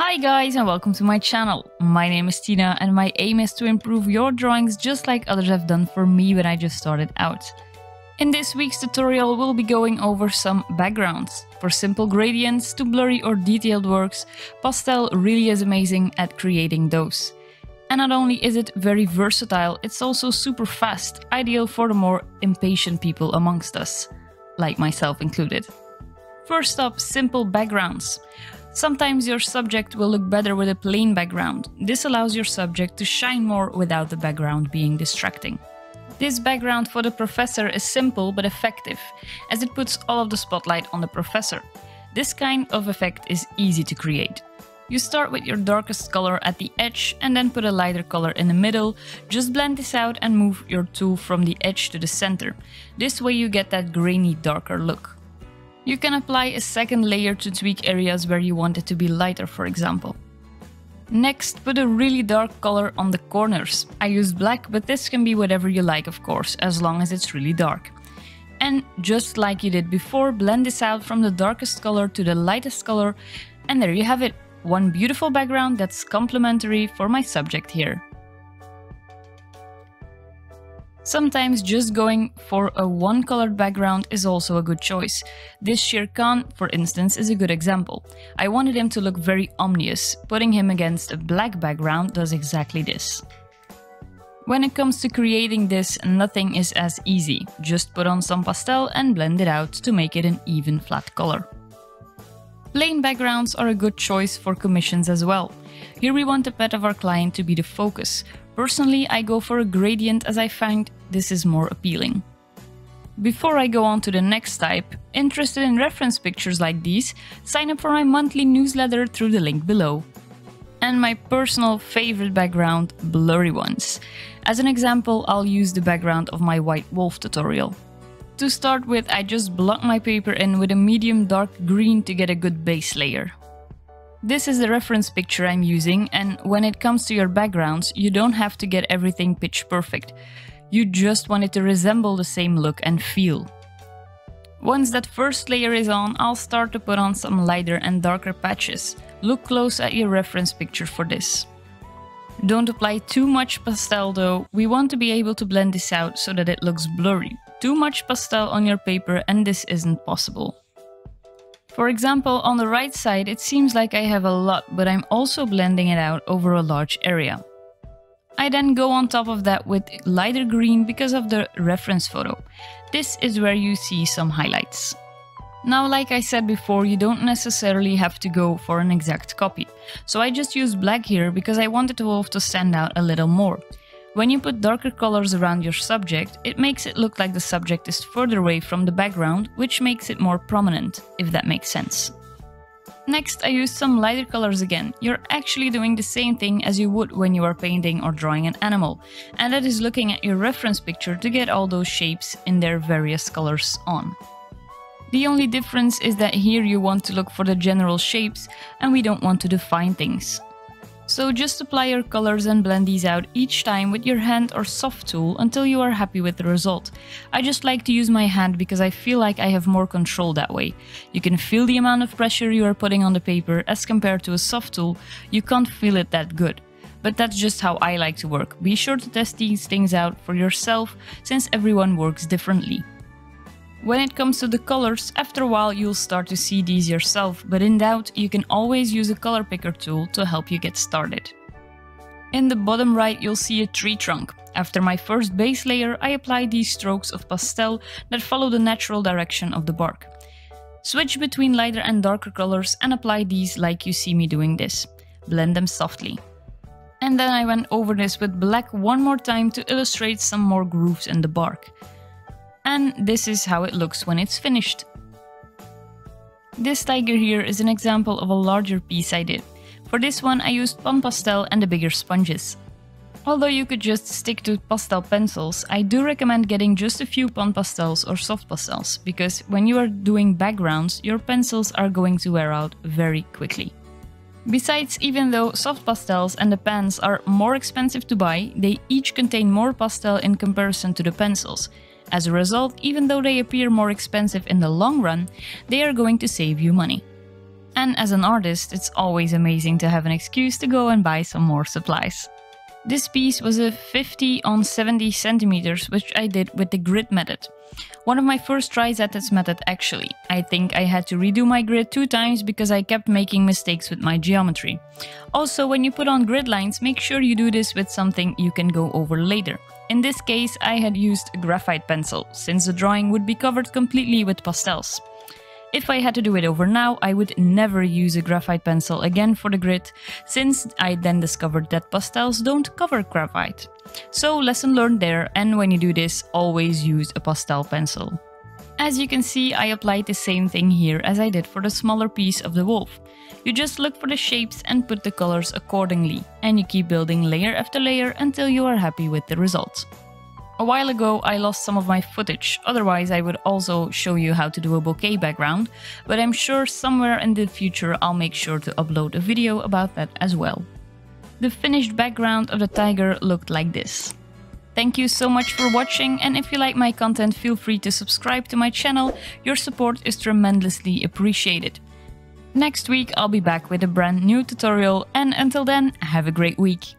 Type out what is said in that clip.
Hi guys and welcome to my channel. My name is Tina and my aim is to improve your drawings just like others have done for me when I just started out. In this week's tutorial we'll be going over some backgrounds. For simple gradients to blurry or detailed works, Pastel really is amazing at creating those. And not only is it very versatile, it's also super fast, ideal for the more impatient people amongst us, like myself included. First up, simple backgrounds. Sometimes your subject will look better with a plain background. This allows your subject to shine more without the background being distracting. This background for the professor is simple but effective, as it puts all of the spotlight on the professor. This kind of effect is easy to create. You start with your darkest color at the edge and then put a lighter color in the middle. Just blend this out and move your tool from the edge to the center. This way you get that grainy, darker look. You can apply a second layer to tweak areas where you want it to be lighter, for example. Next, put a really dark color on the corners. I used black, but this can be whatever you like, of course, as long as it's really dark. And just like you did before, blend this out from the darkest color to the lightest color, and there you have it. One beautiful background that's complementary for my subject here. Sometimes just going for a one-colored background is also a good choice. This Shere Khan, for instance, is a good example. I wanted him to look very ominous. Putting him against a black background does exactly this. When it comes to creating this, nothing is as easy. Just put on some pastel and blend it out to make it an even flat color. Plain backgrounds are a good choice for commissions as well. Here we want the pet of our client to be the focus. Personally, I go for a gradient as I find this is more appealing. Before I go on to the next type, interested in reference pictures like these, sign up for my monthly newsletter through the link below. And my personal favorite background, blurry ones. As an example, I'll use the background of my white wolf tutorial. To start with, I just block my paper in with a medium dark green to get a good base layer. This is the reference picture I'm using, and when it comes to your backgrounds, you don't have to get everything pitch perfect. You just want it to resemble the same look and feel. Once that first layer is on, I'll start to put on some lighter and darker patches. Look close at your reference picture for this. Don't apply too much pastel though, we want to be able to blend this out so that it looks blurry. Too much pastel on your paper and this isn't possible. For example, on the right side it seems like I have a lot, but I'm also blending it out over a large area. I then go on top of that with lighter green because of the reference photo. This is where you see some highlights. Now, like I said before, you don't necessarily have to go for an exact copy. So I just used black here because I wanted the wolf to stand out a little more. When you put darker colors around your subject, it makes it look like the subject is further away from the background, which makes it more prominent, if that makes sense. Next, I used some lighter colors again. You're actually doing the same thing as you would when you are painting or drawing an animal, and that is looking at your reference picture to get all those shapes in their various colors on. The only difference is that here you want to look for the general shapes, and we don't want to define things. So just apply your colors and blend these out each time with your hand or soft tool until you are happy with the result. I just like to use my hand because I feel like I have more control that way. You can feel the amount of pressure you are putting on the paper as compared to a soft tool, you can't feel it that good. But that's just how I like to work. Be sure to test these things out for yourself since everyone works differently. When it comes to the colors, after a while you'll start to see these yourself, but in doubt you can always use a color picker tool to help you get started. In the bottom right you'll see a tree trunk. After my first base layer I apply these strokes of pastel that follow the natural direction of the bark. Switch between lighter and darker colors and apply these like you see me doing this. Blend them softly. And then I went over this with black one more time to illustrate some more grooves in the bark. And this is how it looks when it's finished. This tiger here is an example of a larger piece I did. For this one I used pan pastel and the bigger sponges. Although you could just stick to pastel pencils, I do recommend getting just a few pan pastels or soft pastels, because when you are doing backgrounds, your pencils are going to wear out very quickly. Besides, even though soft pastels and the pans are more expensive to buy, they each contain more pastel in comparison to the pencils. As a result, even though they appear more expensive in the long run, they are going to save you money. And as an artist, it's always amazing to have an excuse to go and buy some more supplies. This piece was a 50 on 70 centimeters, which I did with the grid method. One of my first tries at this method actually. I think I had to redo my grid 2 times because I kept making mistakes with my geometry. Also, when you put on grid lines, make sure you do this with something you can go over later. In this case, I had used a graphite pencil, since the drawing would be covered completely with pastels. If I had to do it over now, I would never use a graphite pencil again for the grid, since I then discovered that pastels don't cover graphite. So lesson learned there, and when you do this, always use a pastel pencil. As you can see, I applied the same thing here as I did for the smaller piece of the wolf. You just look for the shapes and put the colors accordingly, and you keep building layer after layer until you are happy with the result. A while ago I lost some of my footage, otherwise I would also show you how to do a bouquet background, but I'm sure somewhere in the future I'll make sure to upload a video about that as well. The finished background of the tiger looked like this. Thank you so much for watching, and if you like my content, feel free to subscribe to my channel. Your support is tremendously appreciated. Next week I'll be back with a brand new tutorial, and until then, have a great week.